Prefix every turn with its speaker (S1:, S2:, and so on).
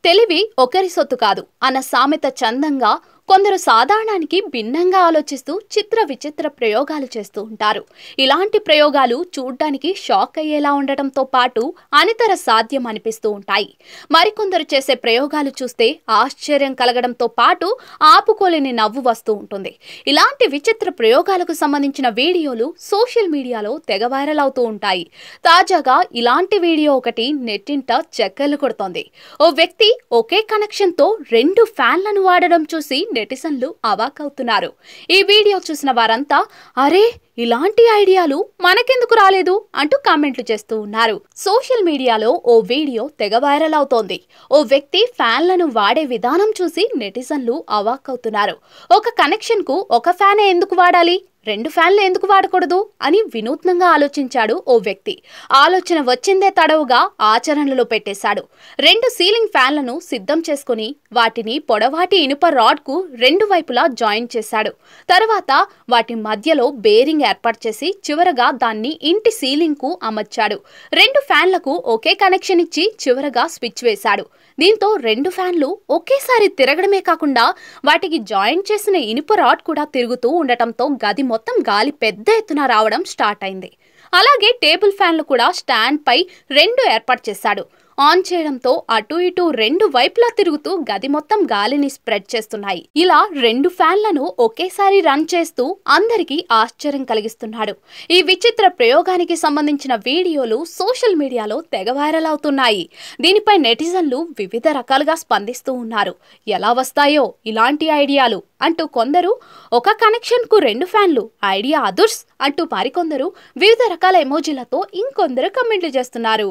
S1: తెలివి ఒకరి సొత్తు కాదు అన్న సామెత చందంగా కొందరు సాధారణానికి భిన్నంగా ఆలోచిస్తూ చిత్ర విచిత్ర ప్రయోగాలు చేస్తూ ఉంటారు. ఇలాంటి ప్రయోగాలు చూడ్డానికి షాక్ అయ్యేలా ఉండటంతో పాటు అనితర సాధ్యం అనిపిస్తూ ఉంటాయి. మరికొందరు చేసే ప్రయోగాలు చూస్తే ఆశ్చర్యం కలగడంతో పాటు ఆపుకోలేని నవ్వు వస్తూ ఉంటుంది. ఇలాంటి విచిత్ర ప్రయోగాలకు సంబంధించిన వీడియోలు సోషల్ మీడియాలో తెగ వైరల్ అవుతూ ఉంటాయి. తాజాగా ఇలాంటి వీడియో ఒకటి నెట్టింట చక్కర్లు కొడుతోంది. ఓ వ్యక్తి ఒకే కనెక్షన్ తో 2 ఫ్యాన్లను వాడడం చూసి నెటిజన్లు అవాకవుతున్నారు. ఈ వీడియో చూసిన వారంతా అరే ఇలాంటి ఐడియాలు మనకెందుకు రాలేదు అంటూ కామెంట్లు చేస్తూ ఉన్నారు. సోషల్ మీడియాలో ఓ వీడియో తెగ వైరల్ అవుతోంది. ఓ వ్యక్తి ఫ్యాన్లను వాడే విధానం చూసి నెటిజన్లు అవాకవుతున్నారు. ఒక కనెక్షన్ కు ఒక ఫ్యానే ఎందుకు వాడాలి, 2 ఫ్యాన్లు ఎందుకు వాడకూడదు అని వినూత్నంగా ఆలోచించాడు ఓ వ్యక్తి. ఆలోచన వచ్చిందే తడవుగా ఆచరణలో పెట్టేశాడు. 2 సీలింగ్ ఫ్యాన్లను సిద్ధం చేసుకుని వాటిని పొడవాటి ఇనుప రాడ్ కు 2 వైపులా జాయిన్ చేశాడు. తర్వాత వాటి మధ్యలో బేరింగ్ ఏర్పాటు చేసి చివరగా దాన్ని ఇంటి సీలింగ్ కు అమర్చాడు. 2 ఫ్యాన్లకు ఒకే కనెక్షన్ ఇచ్చి చివరగా స్విచ్ వేశాడు. దీంతో 2 ఫ్యాన్లు ఒకేసారి తిరగడమే కాకుండా వాటికి జాయిన్ చేసిన ఇనుప రాడ్ కూడా తిరుగుతూ ఉండటంతో గది మొత్తం గాలి పెద్ద ఎత్తున రావడం స్టార్ట్ అయింది. అలాగే టేబుల్ ఫ్యాన్లు కూడా స్టాండ్ పై 2 ఏర్పాటు చేశాడు. ఆన్ చేయడంతో అటు ఇటు 2 వైపులా తిరుగుతూ గది మొత్తం గాలిని స్ప్రెడ్ చేస్తున్నాయి. ఇలా 2 ఫ్యాన్లను ఒకేసారి రన్ చేస్తూ అందరికీ ఆశ్చర్యం కలిగిస్తున్నాడు. ఈ విచిత్ర ప్రయోగానికి సంబంధించిన వీడియోలు సోషల్ మీడియాలో తెగ వైరల్ అవుతున్నాయి. దీనిపై నెటిజన్లు వివిధ రకాలుగా స్పందిస్తూ ఉన్నారు. ఎలా వస్తాయో ఇలాంటి ఐడియాలు అంటూ కొందరు ఒక కనెక్షన్ కు 2 ఫ్యాన్లు ఐడియా అదుర్స్ అంటూ మరికొందరు వివిధ రకాల ఎమోజీలతో ఇంకొందరు కమెంట్లు చేస్తున్నారు.